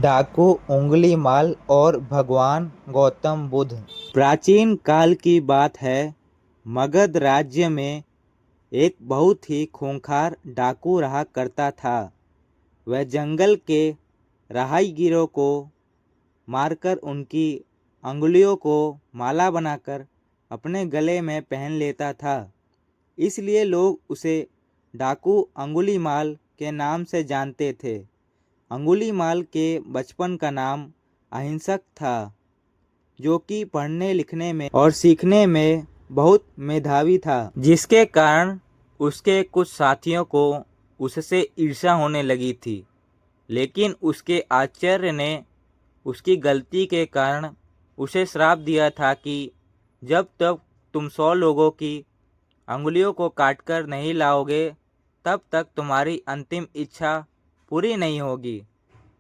डाकू उंगलीमाल और भगवान गौतम बुद्ध। प्राचीन काल की बात है। मगध राज्य में एक बहुत ही खूंखार डाकू रहा करता था। वह जंगल के राहगीरों को मारकर उनकी अंगुलियों को माला बनाकर अपने गले में पहन लेता था। इसलिए लोग उसे डाकू अंगुलीमाल के नाम से जानते थे। अंगुलीमाल के बचपन का नाम अहिंसक था, जो कि पढ़ने लिखने में और सीखने में बहुत मेधावी था, जिसके कारण उसके कुछ साथियों को उससे ईर्ष्या होने लगी थी। लेकिन उसके आचार्य ने उसकी गलती के कारण उसे श्राप दिया था कि जब तक तुम 100 लोगों की अंगुलियों को काटकर नहीं लाओगे, तब तक तुम्हारी अंतिम इच्छा पूरी नहीं होगी।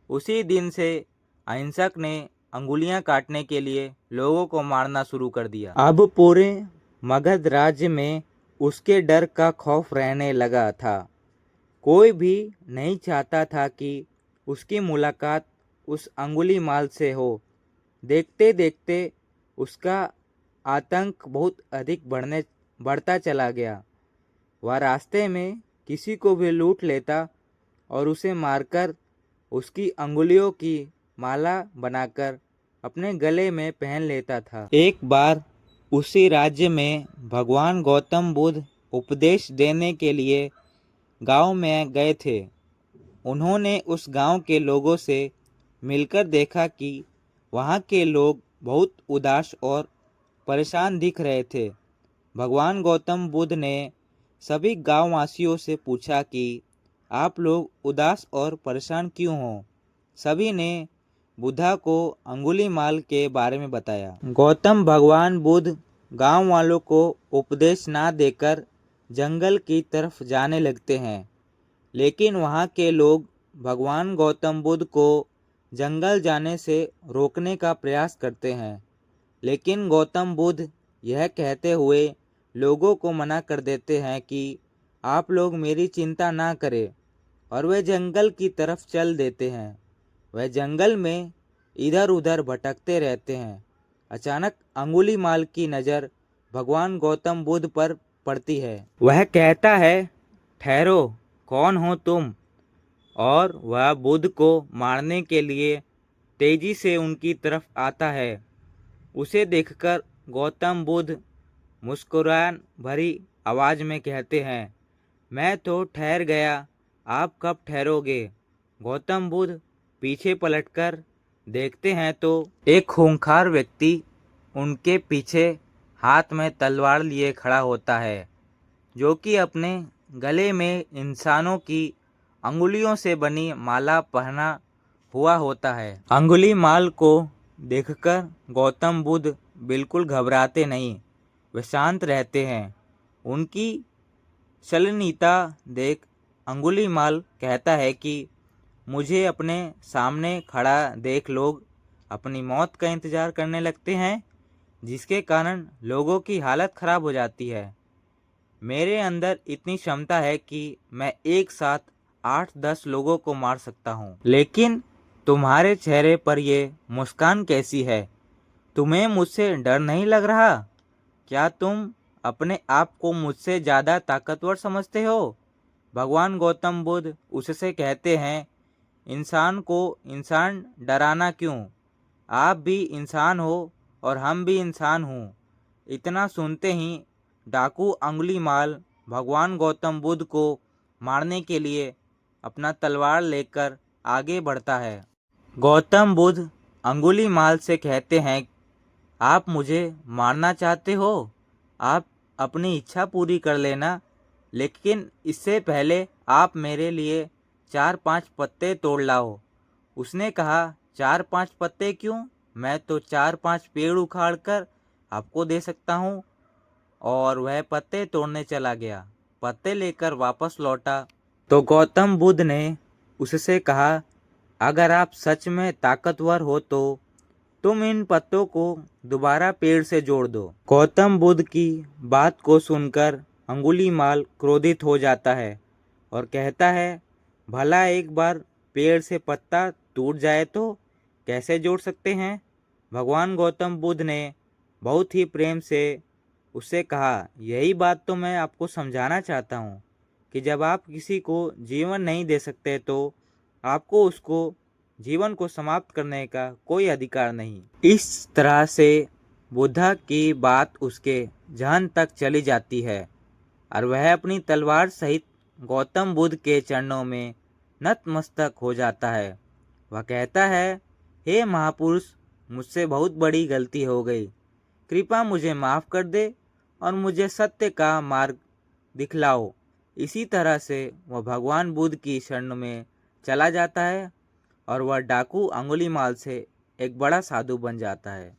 उसी दिन से अहिंसक ने अंगुलियां काटने के लिए लोगों को मारना शुरू कर दिया। अब पूरे मगध राज्य में उसके डर का खौफ रहने लगा था। कोई भी नहीं चाहता था कि उसकी मुलाकात उस अंगुलीमाल से हो। देखते देखते उसका आतंक बहुत अधिक बढ़ता चला गया। वह रास्ते में किसी को भी लूट लेता और उसे मारकर उसकी अंगुलियों की माला बनाकर अपने गले में पहन लेता था। एक बार उसी राज्य में भगवान गौतम बुद्ध उपदेश देने के लिए गांव में गए थे। उन्होंने उस गांव के लोगों से मिलकर देखा कि वहां के लोग बहुत उदास और परेशान दिख रहे थे। भगवान गौतम बुद्ध ने सभी गांववासियों से पूछा कि आप लोग उदास और परेशान क्यों हो। सभी ने बुद्धा को अंगुलीमाल के बारे में बताया। गौतम भगवान बुद्ध गांव वालों को उपदेश ना देकर जंगल की तरफ जाने लगते हैं। लेकिन वहां के लोग भगवान गौतम बुद्ध को जंगल जाने से रोकने का प्रयास करते हैं। लेकिन गौतम बुद्ध यह कहते हुए लोगों को मना कर देते हैं कि आप लोग मेरी चिंता ना करें, और वे जंगल की तरफ चल देते हैं। वह जंगल में इधर उधर भटकते रहते हैं। अचानक अंगुलीमाल की नज़र भगवान गौतम बुद्ध पर पड़ती है। वह कहता है, ठहरो, कौन हो तुम? और वह बुद्ध को मारने के लिए तेजी से उनकी तरफ आता है। उसे देखकर गौतम बुद्ध मुस्कुरान भरी आवाज़ में कहते हैं, मैं तो ठहर गया, आप कब ठहरोगे? गौतम बुद्ध पीछे पलटकर देखते हैं तो एक खूंखार व्यक्ति उनके पीछे हाथ में तलवार लिए खड़ा होता है, जो कि अपने गले में इंसानों की अंगुलियों से बनी माला पहना हुआ होता है। अंगुलीमाल को देखकर गौतम बुद्ध बिल्कुल घबराते नहीं, वे शांत रहते हैं। उनकी शलनीयता देख अंगुलीमाल कहता है कि मुझे अपने सामने खड़ा देख लोग अपनी मौत का इंतजार करने लगते हैं, जिसके कारण लोगों की हालत खराब हो जाती है। मेरे अंदर इतनी क्षमता है कि मैं एक साथ 8-10 लोगों को मार सकता हूँ। लेकिन तुम्हारे चेहरे पर ये मुस्कान कैसी है? तुम्हें मुझसे डर नहीं लग रहा? क्या तुम अपने आप को मुझसे ज़्यादा ताकतवर समझते हो? भगवान गौतम बुद्ध उससे कहते हैं, इंसान को इंसान डराना क्यों? आप भी इंसान हो और हम भी इंसान हूँ। इतना सुनते ही डाकू अंगुलीमाल भगवान गौतम बुद्ध को मारने के लिए अपना तलवार लेकर आगे बढ़ता है। गौतम बुद्ध अंगुलीमाल से कहते हैं, आप मुझे मारना चाहते हो? आप अपनी इच्छा पूरी कर लेना, लेकिन इससे पहले आप मेरे लिए 4-5 पत्ते तोड़ लाओ। उसने कहा, 4-5 पत्ते क्यों? मैं तो 4-5 पेड़ उखाड़ कर आपको दे सकता हूँ। और वह पत्ते तोड़ने चला गया। पत्ते लेकर वापस लौटा तो गौतम बुद्ध ने उससे कहा, अगर आप सच में ताकतवर हो तो तुम इन पत्तों को दोबारा पेड़ से जोड़ दो। गौतम बुद्ध की बात को सुनकर अंगुलीमाल क्रोधित हो जाता है और कहता है, भला एक बार पेड़ से पत्ता टूट जाए तो कैसे जोड़ सकते हैं? भगवान गौतम बुद्ध ने बहुत ही प्रेम से उससे कहा, यही बात तो मैं आपको समझाना चाहता हूँ कि जब आप किसी को जीवन नहीं दे सकते तो आपको उसको जीवन को समाप्त करने का कोई अधिकार नहीं। इस तरह से बुद्धा की बात उसके जहन तक चली जाती है और वह अपनी तलवार सहित गौतम बुद्ध के चरणों में नतमस्तक हो जाता है। वह कहता है, हे महापुरुष, मुझसे बहुत बड़ी गलती हो गई। कृपया मुझे माफ़ कर दे और मुझे सत्य का मार्ग दिखलाओ। इसी तरह से वह भगवान बुद्ध की शरण में चला जाता है और वह डाकू अंगुलीमाल से एक बड़ा साधु बन जाता है।